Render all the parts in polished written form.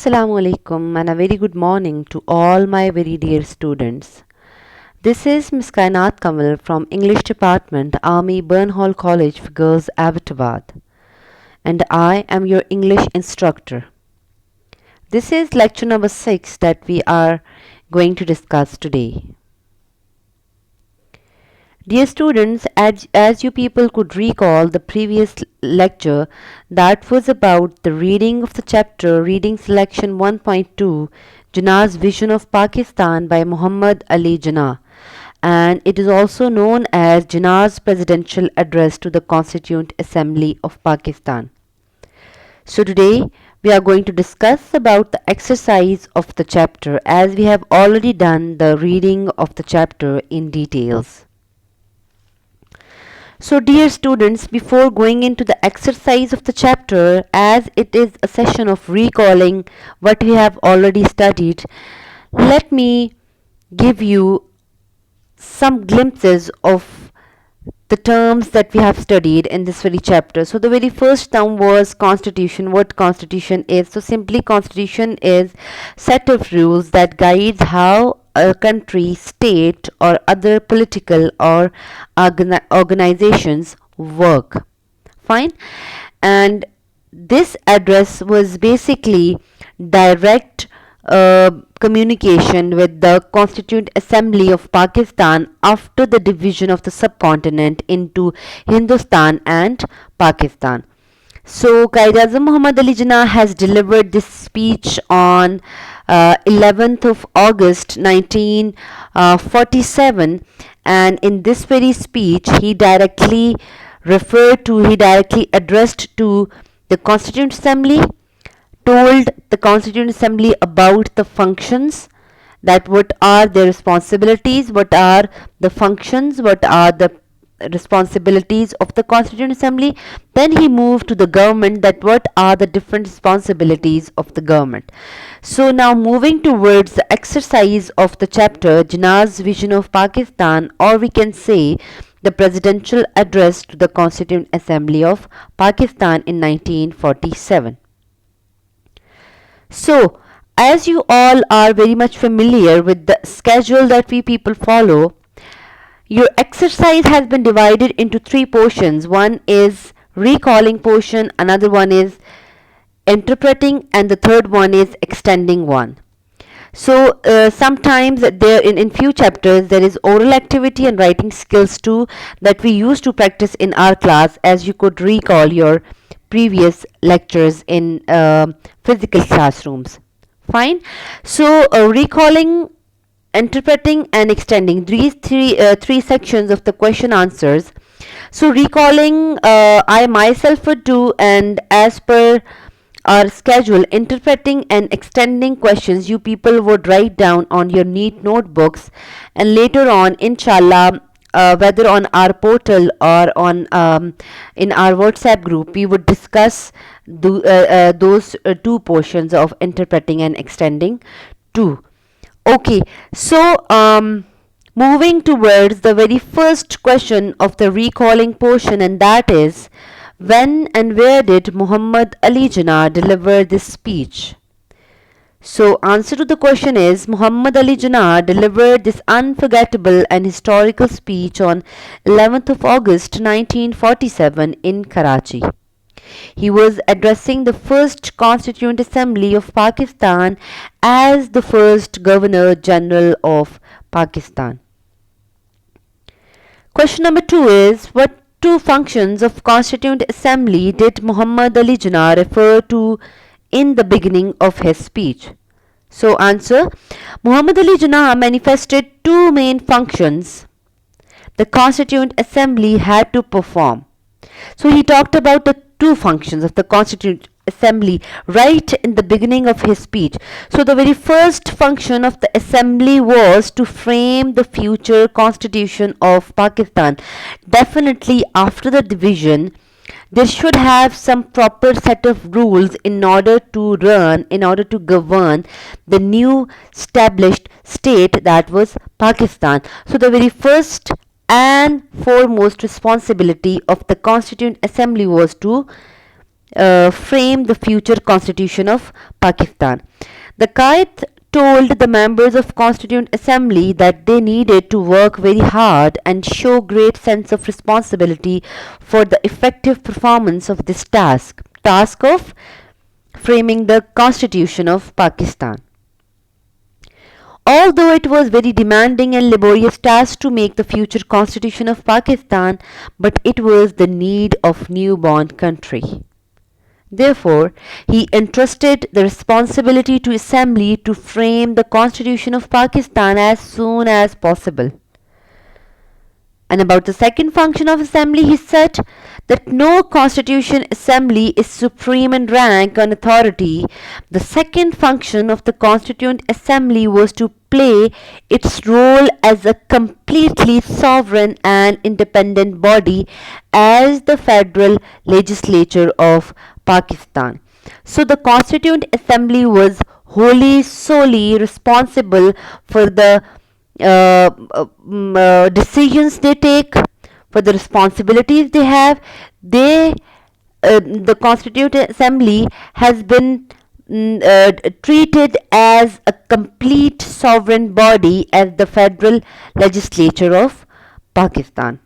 Assalamu alaikum and a very good morning to all my very dear students. This is Ms. Kainat Kamal from English Department, Army Burnhall College for Girls, Abbottabad, and I am your English instructor. This is lecture number 6 that we are going to discuss today. Dear students, as you people could recall the previous lecture that was about the reading of the chapter Reading Selection 1.2 Jinnah's Vision of Pakistan by Muhammad Ali Jinnah, and it is also known as Jinnah's Presidential Address to the Constituent Assembly of Pakistan. So today we are going to discuss about the exercise of the chapter as we have already done the reading of the chapter in details. So dear students, before going into the exercise of the chapter, as it is a session of recalling what we have already studied, let me give you some glimpses of the terms that we have studied in this very chapter. So the very first term was constitution. What constitution is? So simply constitution is set of rules that guides how a country, state or other political or organizations work. Fine. And this address was basically direct communication with the Constituent Assembly of Pakistan after the division of the subcontinent into Hindustan and Pakistan. So Quaid-e-Azam Muhammad Ali Jinnah has delivered this speech on 11th of August 1947, and in this very speech he directly addressed to the Constituent Assembly, told the Constituent Assembly about the functions, that what are their responsibilities, what are the functions, what are the responsibilities of the Constituent Assembly. Then he moved to the government, that what are the different responsibilities of the government. So now moving towards the exercise of the chapter Jinnah's Vision of Pakistan, or we can say the Presidential Address to the Constituent Assembly of Pakistan in 1947. So as you all are very much familiar with the schedule that we people follow, your exercise has been divided into 3 portions. One is recalling portion, another one is interpreting, and the third one is extending one. So sometimes there in few chapters there is oral activity and writing skills too that we used to practice in our class, as you could recall your previous lectures in physical classrooms. Fine. So recalling, interpreting and extending, these three sections of the question answers. So recalling I myself would do, and as per our schedule, interpreting and extending questions you people would write down on your neat notebooks, and later on inshallah whether on our portal or on in our WhatsApp group we would discuss those 2 portions of interpreting and extending too. Okay, so moving towards the very first question of the recalling portion, and that is, when and where did Muhammad Ali Jinnah deliver this speech? So answer to the question is, Muhammad Ali Jinnah delivered this unforgettable and historical speech on 11th of August 1947 in Karachi. He was addressing the first Constituent Assembly of Pakistan as the first Governor General of Pakistan. Question number 2 is, what 2 functions of Constituent Assembly did Muhammad Ali Jinnah refer to in the beginning of his speech? So answer, Muhammad Ali Jinnah manifested 2 main functions the Constituent Assembly had to perform. So he talked about the 2 functions of the Constituent Assembly right in the beginning of his speech. So the very first function of the assembly was to frame the future constitution of Pakistan. Definitely after the division there should have some proper set of rules in order to govern the new established state that was Pakistan. So the very first and foremost responsibility of the Constituent Assembly was to frame the future constitution of Pakistan. The Qaid told the members of Constituent Assembly that they needed to work very hard and show great sense of responsibility for the effective performance of this task of framing the constitution of Pakistan. Although it was very demanding and laborious task to make the future constitution of Pakistan, but it was the need of newborn country. Therefore, he entrusted the responsibility to Assembly to frame the constitution of Pakistan as soon as possible. And about the second function of Assembly, he said that no Constitution Assembly is supreme in rank and authority. The second function of the Constituent Assembly was to play its role as a completely sovereign and independent body as the federal legislature of Pakistan. So the Constituent Assembly was wholly solely responsible for the decisions they take, for the responsibilities they have. The Constituent Assembly has been treated as a complete sovereign body as the federal legislature of Pakistan.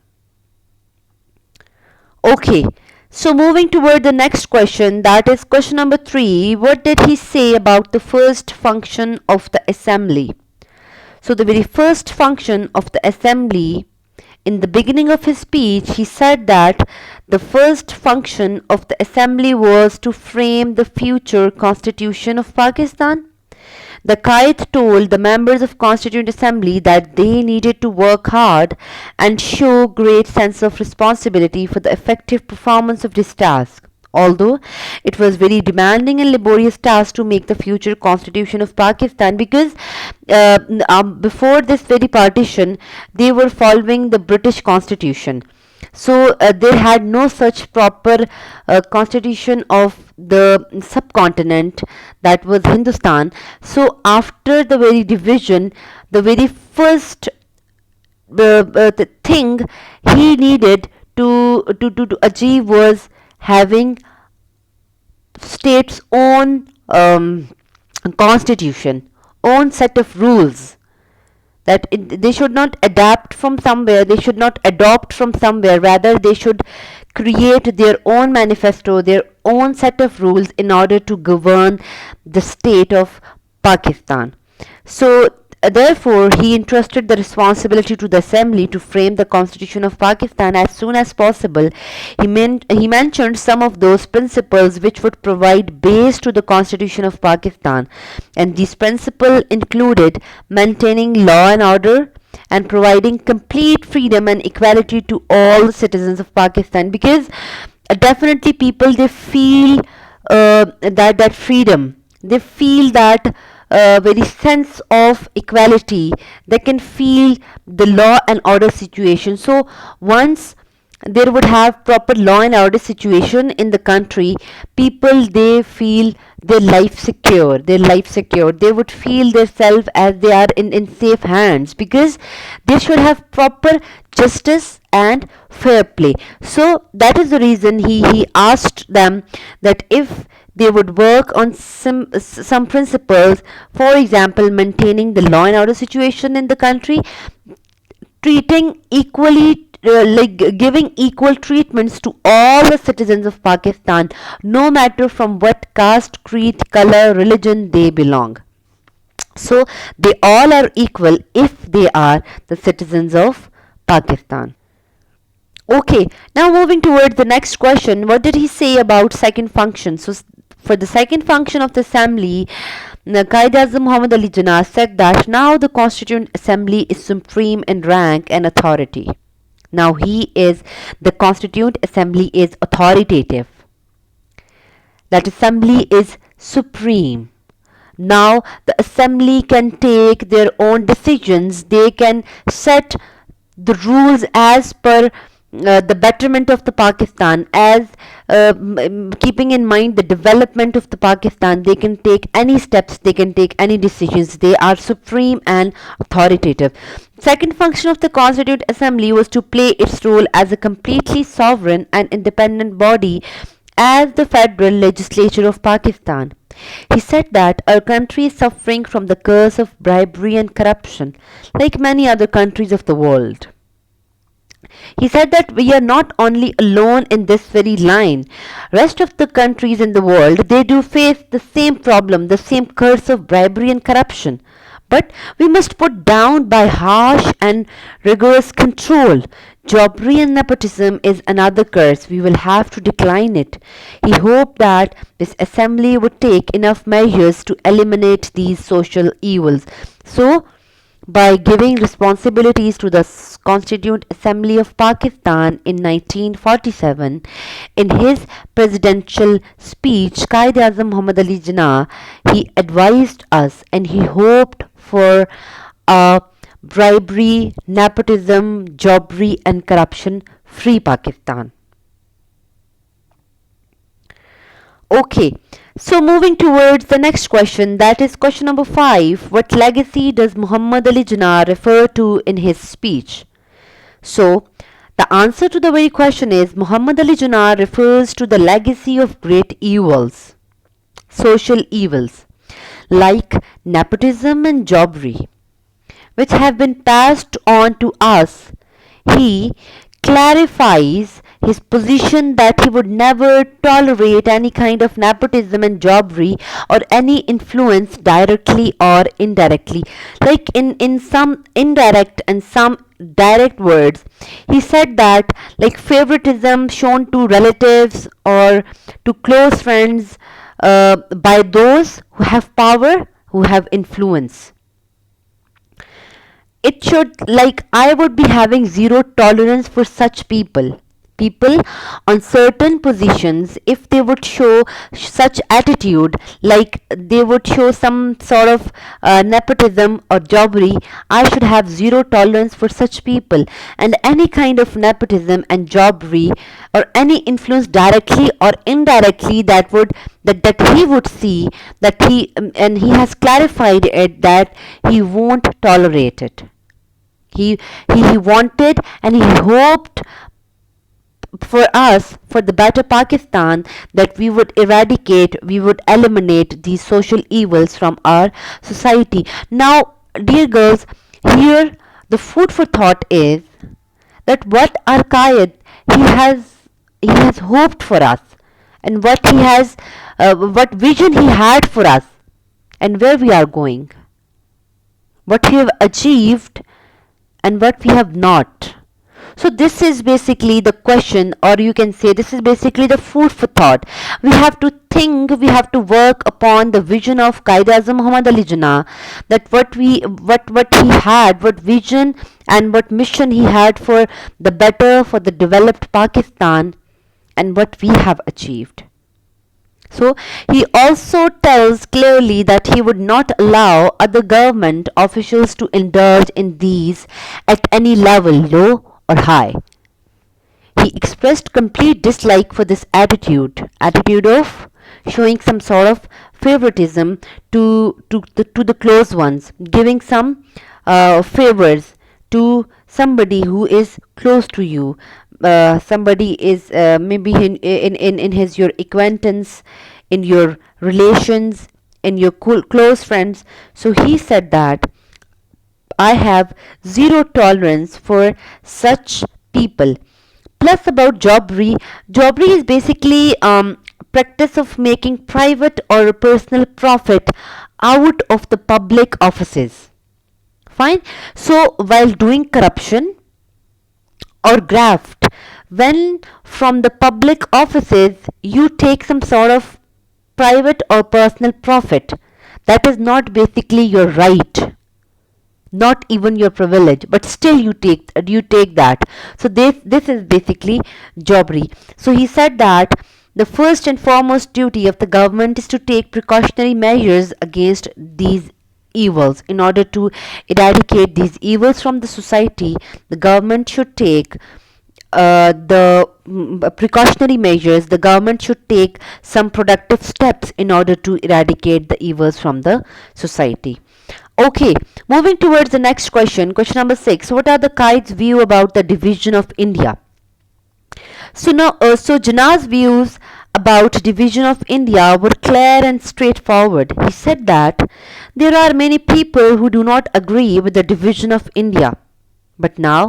Okay, so moving toward the next question, that is question number 3. What did he say about the first function of the assembly? So the very first function of the assembly, in the beginning of his speech, he said that the first function of the assembly was to frame the future constitution of Pakistan. The Qaid told the members of Constituent Assembly that they needed to work hard and show great sense of responsibility for the effective performance of this task. Although it was very demanding and laborious task to make the future constitution of Pakistan, because before this very partition they were following the British constitution. So they had no such proper constitution of the subcontinent, that was Hindustan. So after the very division, the very first the thing he needed to achieve was having state's own constitution, own set of rules, that they should not adapt from somewhere, they should not adopt from somewhere, rather they should create their own manifesto, their own set of rules in order to govern the state of Pakistan. So therefore, he entrusted the responsibility to the assembly to frame the constitution of Pakistan as soon as possible. He mentioned some of those principles which would provide base to the constitution of Pakistan, and these principles included maintaining law and order and providing complete freedom and equality to all citizens of Pakistan, because definitely people, they feel that freedom, they feel that very sense of equality, they can feel the law and order situation. So once there would have proper law and order situation in the country, people, they feel their life secure, they would feel themselves as they are in safe hands, because they should have proper justice and fair play. So that is the reason he asked them that if they would work on some principles, for example maintaining the law and order situation in the country, treating equally giving equal treatments to all the citizens of Pakistan, no matter from what caste, creed, color, religion they belong. So they all are equal if they are the citizens of Pakistan. Okay, now moving towards the next question, what did he say about second function? So for the second function of the assembly, Quaid-e-Azam Muhammad Ali Jinnah said that now the Constituent Assembly is supreme in rank and authority. Now the Constituent Assembly is authoritative. That assembly is supreme. Now the assembly can take their own decisions, they can set the rules as per the betterment of the Pakistan, as keeping in mind the development of the Pakistan. They can take any steps, they can take any decisions, they are supreme and authoritative. Second function of the Constituent Assembly was to play its role as a completely sovereign and independent body as the federal legislature of Pakistan. He said that our country is suffering from the curse of bribery and corruption, like many other countries of the world. He said that we are not only alone in this very line. Rest of the countries in the world, they do face the same problem, the same curse of bribery and corruption. But we must put down by harsh and rigorous control. Jobbery and nepotism is another curse. We will have to decline it. He hoped that this assembly would take enough measures to eliminate these social evils. So, by giving responsibilities to the Constituent Assembly of Pakistan in 1947. In his presidential speech, Quaid-e-Azam Muhammad Ali Jinnah, he advised us and he hoped for a bribery, nepotism, jobbery and corruption free Pakistan. Okay, so moving towards the next question, that is question number 5. What legacy does Muhammad Ali Jinnah refer to in his speech? So, the answer to the very question is Muhammad Ali Jinnah refers to the legacy of great evils, social evils, like nepotism and jobbery, which have been passed on to us. He clarifies his position that he would never tolerate any kind of nepotism and jobbery or any influence directly or indirectly. Like in some indirect and some direct words, he said that like favoritism shown to relatives or to close friends by those who have power, who have influence. It should, like, I would be having zero tolerance for such people on certain positions. If they would show such attitude, like they would show some sort of nepotism or jobbery, I should have zero tolerance for such people. And any kind of nepotism and jobbery or any influence directly or indirectly that he would see, that he and he has clarified it that he won't tolerate it. He wanted and he hoped for us, for the better Pakistan, that we would eradicate, we would eliminate these social evils from our society. Now, dear girls, here the food for thought is that what our Qaid, he has hoped for us, and what vision he had for us, and where we are going, what we have achieved, and what we have not. So this is basically the question, or you can say this is basically the food for thought. We have to think, we have to work upon the vision of Quaid-e-Azam Muhammad Ali Jinnah, that what he had, what vision and what mission he had for the better, for the developed Pakistan, and what we have achieved. So he also tells clearly that he would not allow other government officials to indulge in these at any level, low or high. He expressed complete dislike for this attitude of showing some sort of favoritism to the close ones, giving some favors to somebody who is close to you. Somebody is maybe in his your acquaintance, in your relations, in your close friends. So he said that I have zero tolerance for such people. Plus about jobbery. Jobbery is basically practice of making private or personal profit out of the public offices. Fine. So while doing corruption or graft, when from the public offices you take some sort of private or personal profit, that is not basically your right, not even your privilege, but still you take that. So this is basically jobbery. So he said that the first and foremost duty of the government is to take precautionary measures against these evils. In order to eradicate these evils from the society, the government should take precautionary measures. The government should take some productive steps in order to eradicate the evils from the society. Okay, moving towards the next question, question number 6. What are the Qaid's view about the division of India? So now, Jinnah's views about division of India were clear and straightforward. He said that there are many people who do not agree with the division of India, but now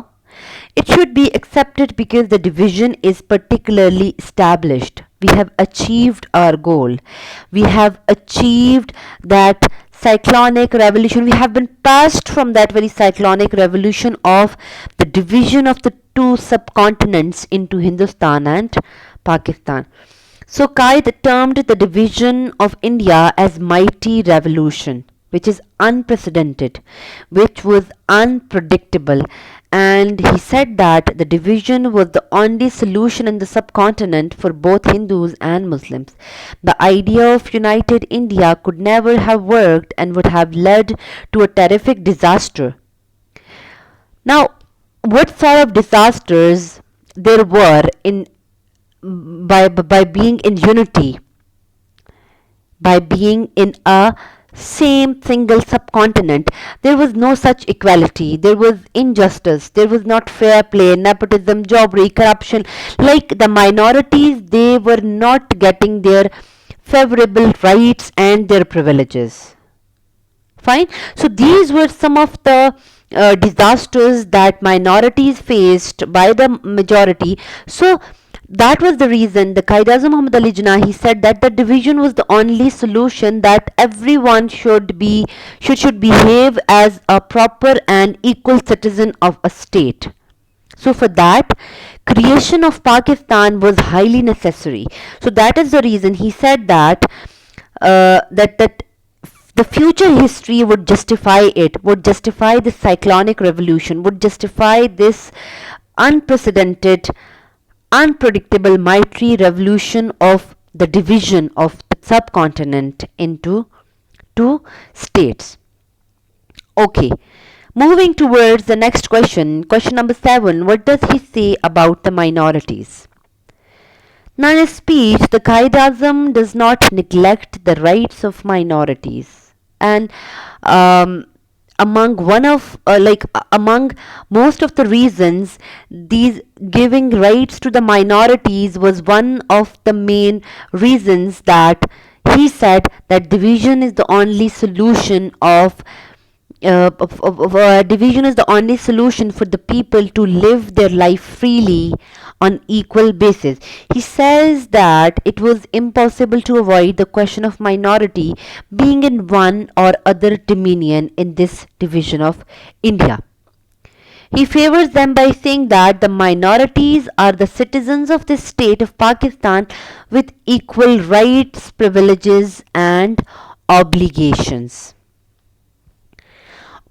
it should be accepted because the division is particularly established. We have achieved our goal. We have achieved that cyclonic revolution. We have been passed from that very cyclonic revolution of the division of the two subcontinents into Hindustan and Pakistan. So Qaid termed the division of India as mighty revolution, which is unprecedented, which was unpredictable, and he said that the division was the only solution in the subcontinent for both Hindus and Muslims. The idea of united India could never have worked and would have led to a terrific disaster. Now, what sort of disasters there were in by being in unity, by being in a same single subcontinent? There was no such equality, there was injustice, there was not fair play, nepotism, jobbery, corruption. Like the minorities, they were not getting their favorable rights and their privileges. Fine. So these were some of the disasters that minorities faced by the majority. So that was the reason the Qaid Azam Muhammad Ali Jinnah, he said that the division was the only solution, that everyone should behave as a proper and equal citizen of a state. So for that, creation of Pakistan was highly necessary. So that is the reason he said that that the future history would justify it, would justify this cyclonic revolution, would justify this unprecedented, unpredictable, mighty revolution of the division of the subcontinent into two states. Okay, moving towards the next question, question number 7. What does he say about the minorities? Now, in his speech, the Qaid Azam does not neglect the rights of minorities, and among among most of the reasons, these giving rights to the minorities was one of the main reasons that he said that division is the only solution division is the only solution for the people to live their life freely on equal basis. He says that it was impossible to avoid the question of minority being in one or other dominion in this division of India. He favors them by saying that the minorities are the citizens of the state of Pakistan with equal rights, privileges, and obligations.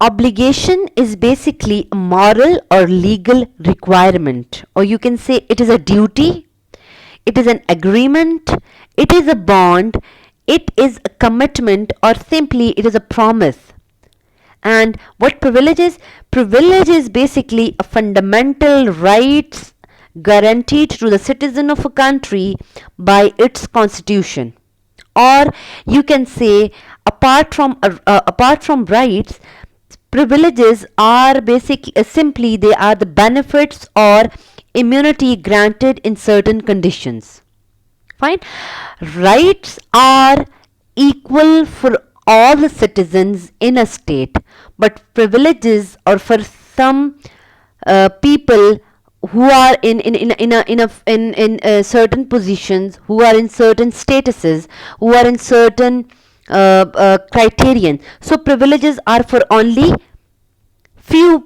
Obligation is basically a moral or legal requirement, or you can say it is a duty, it is an agreement, it is a bond, it is a commitment, or simply it is a promise. And what privilege is? Privilege is basically a fundamental rights guaranteed to the citizen of a country by its constitution. Or you can say apart from rights, privileges are simply they are the benefits or immunity granted in certain conditions. Fine. Rights are equal for all the citizens in a state, but privileges are for some people who are in certain positions, who are in certain statuses, who are in certain criterion. So privileges are for only few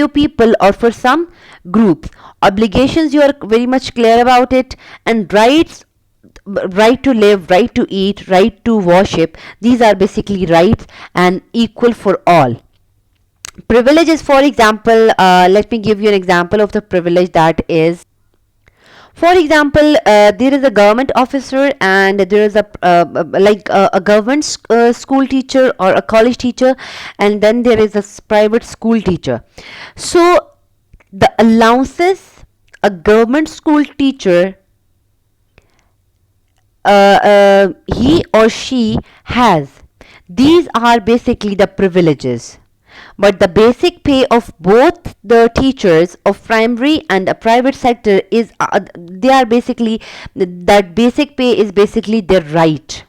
people or for some groups. Obligations, you are very much clear about it, and rights, right to live, right to eat, right to worship, these are basically rights and equal for all. Privileges, for example, let me give you an example of the privilege. That is, for example, there is a government officer and there is a government school teacher or a college teacher, and then there is a private school teacher. So the allowances a government school teacher he or she has, these are basically the privileges. but the basic pay of both the teachers of primary and a private sector is they are basically, that basic pay is basically their right.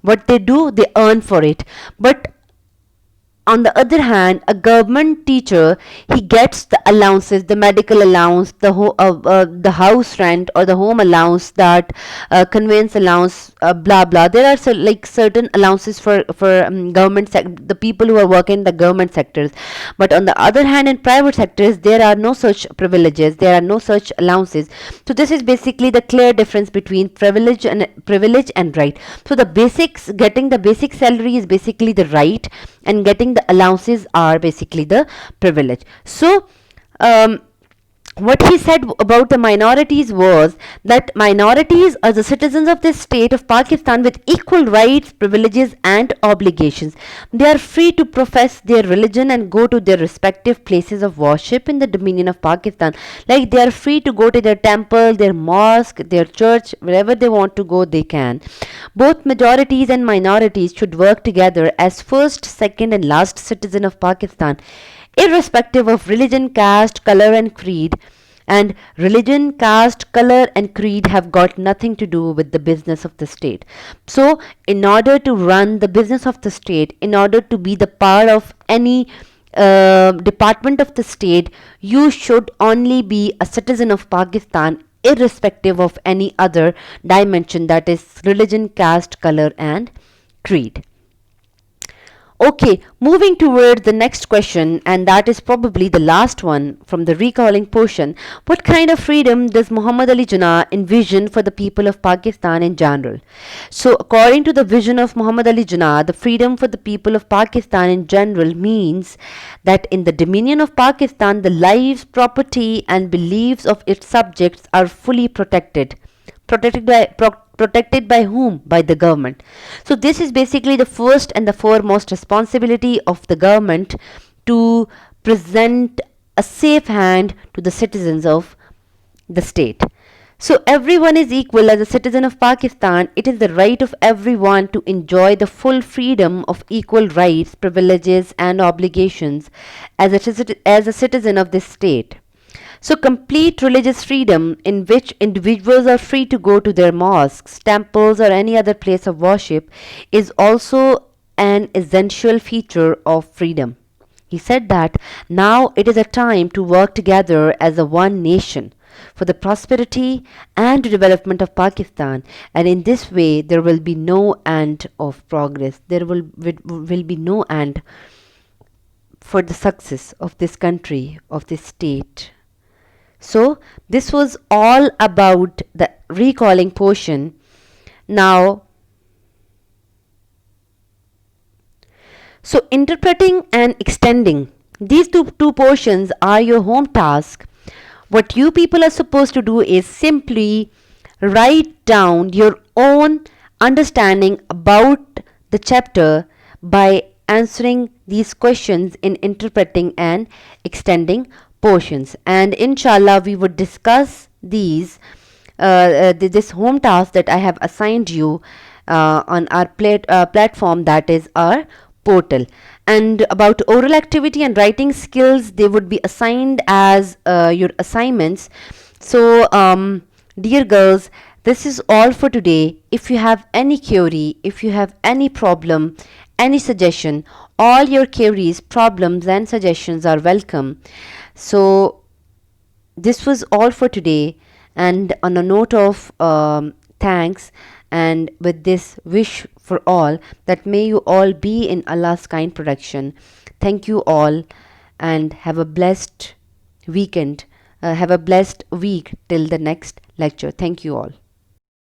What they do, they earn for it. But on the other hand, a government teacher, he gets the allowances, the medical allowance, the house rent or the home allowance, that conveyance allowance, blah blah. There are like certain allowances for government the people who are working in the government sectors. But on the other hand, in private sectors, there are no such privileges, there are no such allowances. So this is basically the clear difference between privilege and right. So the basics, getting the basic salary is basically the right, and getting the allowances are basically the privilege. So what he said about the minorities was that minorities are the citizens of the state of Pakistan with equal rights, privileges and obligations. They are free to profess their religion and go to their respective places of worship in the dominion of Pakistan. Like they are free to go to their temple, their mosque, their church, wherever they want to go they can. Both majorities and minorities should work together as first, second and last citizen of Pakistan, irrespective of religion, caste, color and creed. And religion, caste, color and creed have got nothing to do with the business of the state. So in order to run the business of the state, in order to be the part of any department of the state, you should only be a citizen of Pakistan, irrespective of any other dimension, that is religion, caste, color and creed. Okay, moving toward the next question, and that is probably the last one from the recalling portion. What kind of freedom does Muhammad Ali Jinnah envision for the people of Pakistan in general? So, according to the vision of Muhammad Ali Jinnah, the freedom for the people of Pakistan in general means that in the dominion of Pakistan, the lives, property, and beliefs of its subjects are fully protected. Protected by whom? By the government. So this is basically the first and the foremost responsibility of the government, to present a safe hand to the citizens of the state. So everyone is equal as a citizen of Pakistan. It is the right of everyone to enjoy the full freedom of equal rights, privileges and obligations as a citizen of this state. So, complete religious freedom, in which individuals are free to go to their mosques, temples, or any other place of worship, is also an essential feature of freedom. He said that now it is a time to work together as a one nation for the prosperity and development of Pakistan, and in this way there will be no end of progress. There will be no end for the success of this country, of this state. So this was all about the recalling portion. Now, so interpreting and extending, these two portions are your home task. What you people are supposed to do is simply write down your own understanding about the chapter by answering these questions in interpreting and extending portions, and inshallah we would discuss these this home task that I have assigned you on our platform, that is our portal. And about oral activity and writing skills, they would be assigned as your assignments. So dear girls, this is all for today. If you have any query, if you have any problem, any suggestion, all your queries, problems and suggestions are welcome. So this was all for today, and on a note of thanks, and with this wish for all, that may you all be in Allah's kind protection. Thank you all, and have a blessed weekend. Have a blessed week till the next lecture. Thank you all.